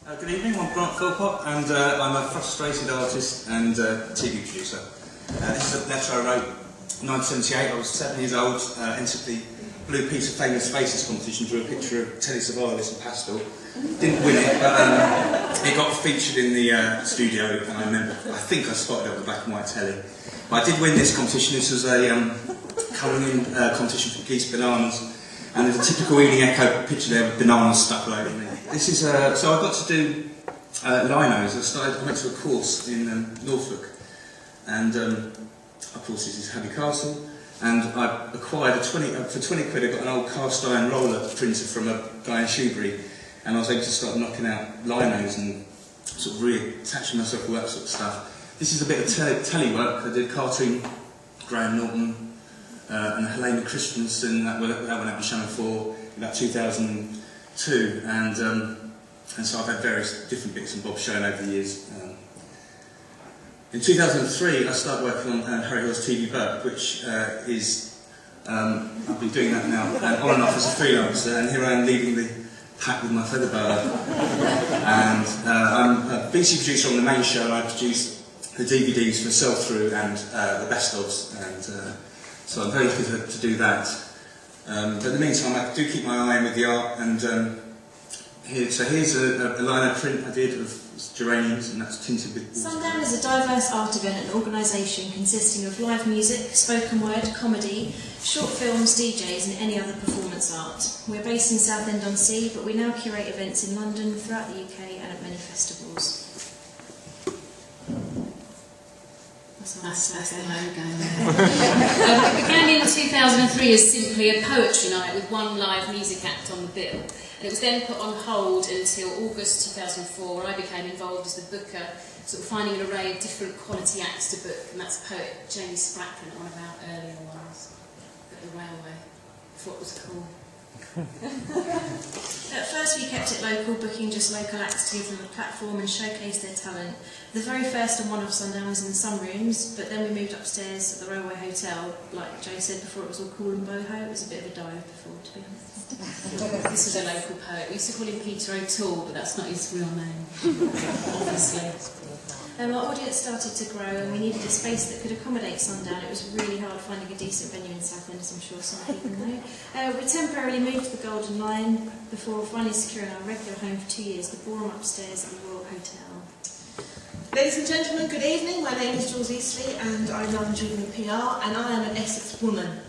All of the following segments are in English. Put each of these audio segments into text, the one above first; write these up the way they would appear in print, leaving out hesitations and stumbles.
Good evening, I'm PHILPOTT and I'm a frustrated artist and TV producer. This is a letter I wrote in 1978. I was 7 years old, entered the Blue Piece of Famous Faces competition, drew a picture of Telly Savalas in pastel. Didn't win it, but it got featured in the studio, and I think I spotted it on the black and white telly. But I did win this competition. This was a colouring in competition for Geese Bananas. And there's a typical Ealing Echo picture there with bananas stuck all over me. This is so I got to do linos. I went to a course in Norfolk, and of course this is Abbey Castle. And I acquired for 20 quid. I got an old cast iron roller printer from a guy in Shoebury, and I was able to start knocking out linos and sort of reattaching myself to that sort of stuff. This is a bit of telly work. I did cartoon Graham Norton. And Helena Christensen, that went out on Channel 4 in about 2002, and so I've had various different bits and bobs shown over the years. In 2003 I started working on Harry Hill's TV Burke, which is, I've been doing that now on and off as a freelancer, and here I am leading the pack with my feather boa. And I'm a BC producer on the main show, and I produce the DVDs for sell-through and the best-ofs, and so I'm very happy to do that. But in the meantime, I do keep my eye on with the art, and here's a lino print I did of geraniums, and that's tinted with water. Sundown is a diverse art event and organisation consisting of live music, spoken word, comedy, short films, DJs and any other performance art. We're based in Southend-on-Sea, but we now curate events in London, throughout the UK and at many festivals. That's the logo there. It began in 2003 as simply a poetry night with one live music act on the bill. And it was then put on hold until August 2004, when I became involved as the booker, sort of finding an array of different quality acts to book, and that's poet Jamie Spracklen on about earlier ones at the railway. I thought it was cool. At first we kept it local, booking just local acts to give them a platform and showcase their talent. The very first and one-off Sundown was in the sun rooms, but then we moved upstairs at the Railway Hotel. Like Joe said before, it was all cool and boho. It was a bit of a dive before, to be honest. This was a local poet. We used to call him Peter O'Toole, but that's not his real name, obviously. Our audience started to grow, and we needed a space that could accommodate Sundown. It was really hard finding a decent venue in Southend, as I'm sure some people know. We temporarily moved to the Golden Line before finally securing our regular home for 2 years, the Ballroom upstairs at the Royal Hotel. Ladies and gentlemen, good evening. My name is Jules EASLEA and I run Juvenile PR, and I am an Essex woman.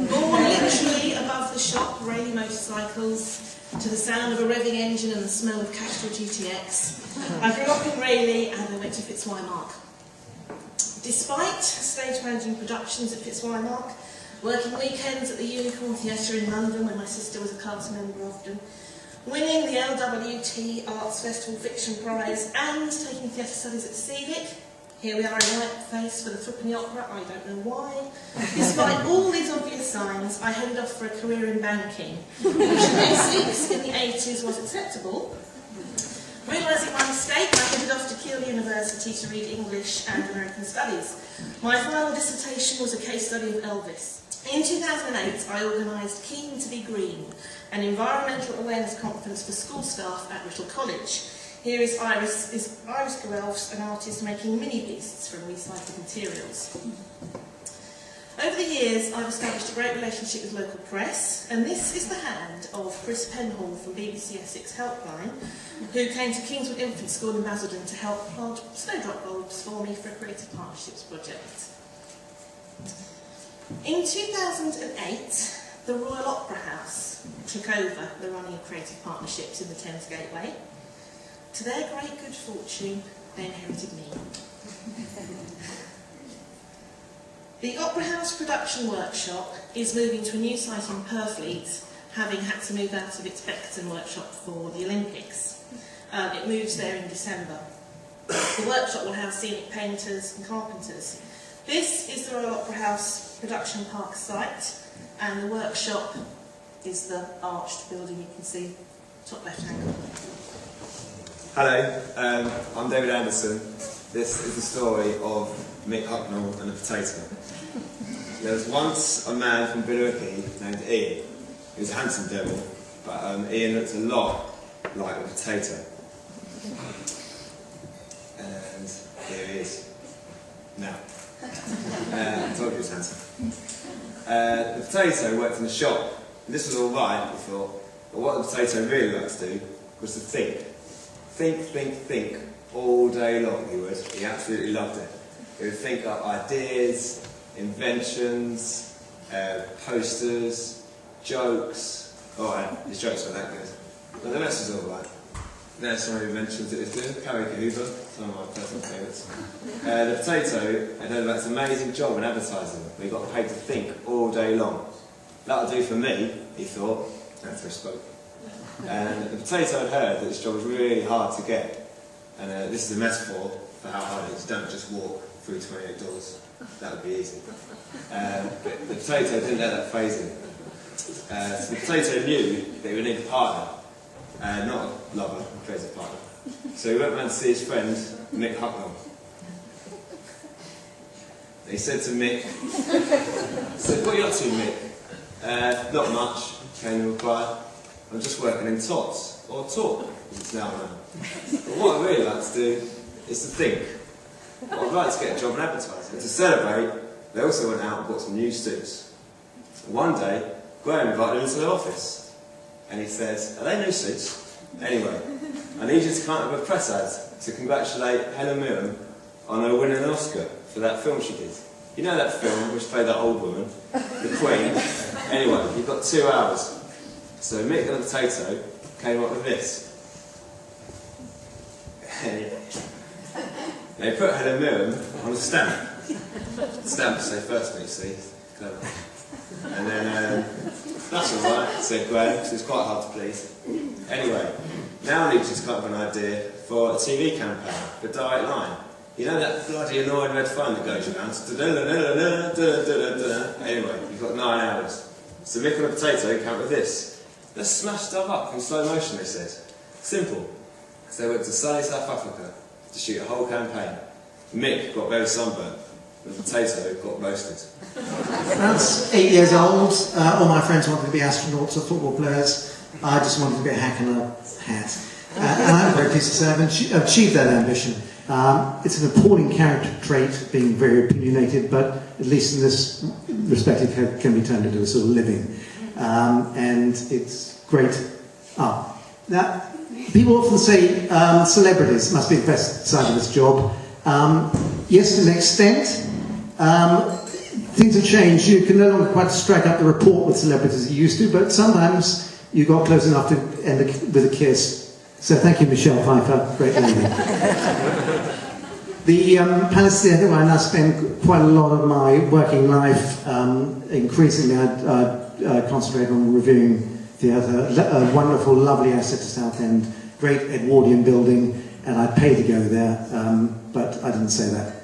Born literally above the shop, Raleigh motorcycles, to the sound of a revving engine and the smell of Castrol GTX. I grew up in Raleigh and I went to Fitzwymark. Despite stage managing productions at Fitzwymark, working weekends at the Unicorn Theatre in London, where my sister was a cast member often, winning the LWT Arts Festival Fiction Prize and taking theatre studies at CVIC. Here we are in Whiteface for the Threepenny Opera, I don't know why. Despite all these obvious signs, I headed off for a career in banking, which in Essex in the 80s was acceptable. Realising my mistake, I headed off to Keele University to read English and American Studies. My final dissertation was a case study of Elvis. In 2008, I organised Keen to be Green, an environmental awareness conference for school staff at Whittle College. Here is Iris Guelphs, an artist making mini beasts from recycled materials. Over the years, I've established a great relationship with local press, and this is the hand of Chris Penhall from BBC Essex Helpline, who came to Kingswood Infant School in Basildon to help plant snowdrop bulbs for me for a creative partnerships project. In 2008, the Royal Opera House took over the running of creative partnerships in the Thames Gateway. To their great good fortune, they inherited me. The Opera House Production Workshop is moving to a new site in Purfleet, having had to move out of its Beckton workshop for the Olympics. It moves there in December. The workshop will house scenic painters and carpenters. This is the Royal Opera House Production Park site, and the workshop is the arched building you can see, top left-hand corner. Hello, I'm David Anderson. This is the story of Mick Hucknall and a potato. There was once a man from Billericay named Ian. He was a handsome devil, but Ian looked a lot like a potato. And here he is. Now. I told you it was handsome. The potato worked in the shop. This was alright, I thought, but what the potato really liked to do was to think. Think all day long, he would. He absolutely loved it. He would think up ideas, inventions, posters, jokes. Alright, his jokes weren't that good. But the rest was alright. There's some inventions that he was doing. Karaoke Hoover, some of my personal favourites. The potato had done this amazing job in advertising. We got paid to think all day long. That'll do for me, he thought. That's how he spoke. And the potato had heard that this job was really hard to get. And this is a metaphor for how hard it is. Don't just walk through $28. That would be easy. But the potato didn't let that phase him. So the potato knew that he would need a partner. Not a lover, a crazy partner. So he went round to see his friend, Mick Hucknall. He said to Mick, "What are you up to, Mick?" "Not much," came the reply. "I'm just working in tots, or talk, as it's now known. But what I'd really like to do is to think. I'd like to get a job in advertising." To celebrate, they also went out and bought some new suits. One day, Graham invited him into their office. And he said, "Are they new suits? Anyway, I need you to come up with a press ad to congratulate Helen Mirren on her winning an Oscar for that film she did. You know that film which played that old woman, the Queen? Anyway, you've got 2 hours." So Mick and the potato came up with this. They put Helen Mirren on a stamp. Stamp to say first name, you see. Clever. And then, "That's alright," said Graham, because it's quite hard to please. Anyway, now I need you to come up with an idea for a TV campaign for Direct Line. You know that bloody annoying red phone that goes around? Anyway, you've got 9 hours. So Mick and the potato came up with this. "Let's smash stuff up in slow motion," they said. Simple. So they went to sunny South Africa to shoot a whole campaign. Mick got very sunburnt. The potato got roasted. I was 8 years old. All my friends wanted to be astronauts or football players. I just wanted to be a hack in a hat. And I'm very pleased to say I've achieved that ambition. It's an appalling character trait, being very opinionated, but at least in this respect it can be turned into a sort of living. And it's great. Now, people often say celebrities must be the best side of this job. Yes, to an extent. Things have changed. You can no longer quite strike up the rapport with celebrities as you used to, but sometimes you got close enough to end with a kiss. So thank you, Michelle Pfeiffer. Great lady. The Palace Theatre, where I now spend quite a lot of my working life, increasingly I concentrate on reviewing theatre. A wonderful, lovely asset to Southend, great Edwardian building, and I'd pay to go there, but I didn't say that.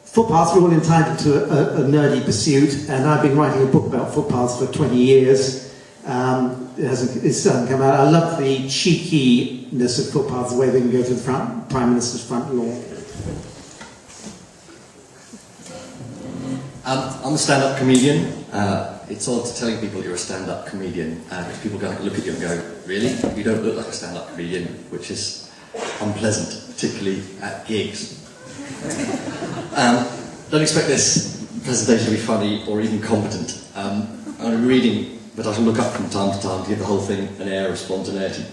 Footpaths are all entitled to a nerdy pursuit, and I've been writing a book about footpaths for 20 years. It still hasn't come out. I love the cheekiness of footpaths, the way they can go to the Prime Minister's front lawn. I'm a stand-up comedian. It's odd telling people that you're a stand-up comedian, because people go look at you and go, "Really? You don't look like a stand-up comedian," which is unpleasant, particularly at gigs. Don't expect this presentation to be funny or even competent. I'm reading, but I shall look up from time to time to give the whole thing an air of spontaneity.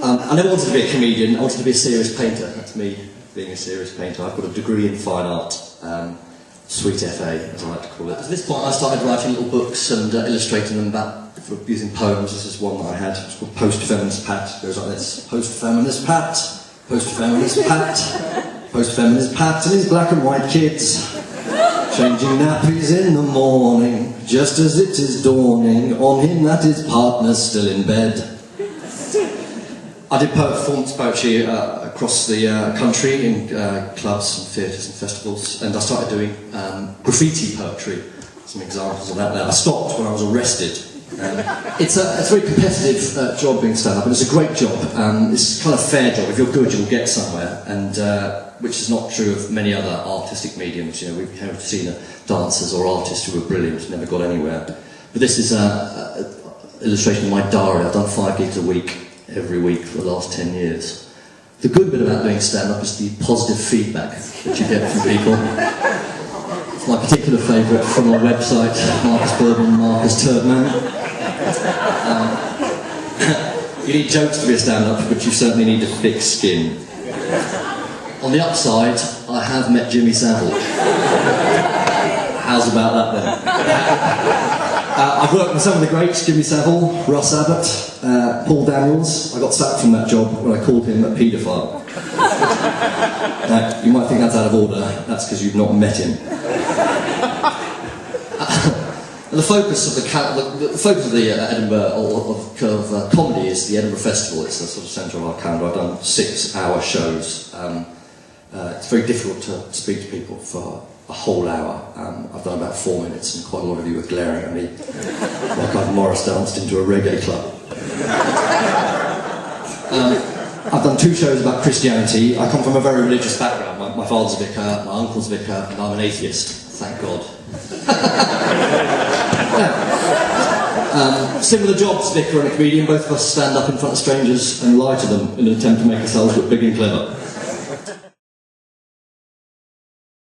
I never wanted to be a comedian. I wanted to be a serious painter. That's me being a serious painter. I've got a degree in fine art, sweet FA, as I like to call it. At this point, I started writing little books and illustrating them for using poems. This is one that I had. It's called Post-Feminist Pat. It goes like this: Post-Feminist Pat, Post-Feminist Pat, Post-Feminist Pat and his black and white kids, changing nappies in the morning, just as it is dawning on him that his partner's still in bed. I did performance poetry across the country in clubs and theatres and festivals, and I started doing graffiti poetry. Some examples of that there. I stopped when I was arrested. It's a very competitive job being stand-up, and it's a great job. It's kind of a fair job. If you're good, you'll get somewhere, and which is not true of many other artistic mediums. You know, we've seen dancers or artists who were brilliant, never got anywhere. But this is an illustration of my diary. I've done 5 gigs a week every week for the last 10 years. The good bit about doing stand-up is the positive feedback that you get from people. It's my particular favourite from our website, Markus BIRDMAN, Markus TREVOR. You need jokes to be a stand-up, but you certainly need a thick skin. On the upside, I have met Jimmy Savile. How's about that then? I've worked with some of the greats, Jimmy Savile, Russ Abbott, Paul Daniels. I got sacked from that job when I called him a paedophile. Now, you might think that's out of order, that's because you've not met him. The focus of the Edinburgh of comedy is the Edinburgh Festival. It's the sort of centre of our calendar. I've done 6-hour shows. It's very difficult to speak to people for a whole hour. I've done about 4 minutes, and quite a lot of you are glaring at me like I've Morris danced into a reggae club. I've done 2 shows about Christianity. I come from a very religious background. My father's a vicar, my uncle's a vicar, and I'm an atheist. Thank God. Similar jobs, vicar and a comedian. Both of us stand up in front of strangers and lie to them in an attempt to make ourselves look big and clever.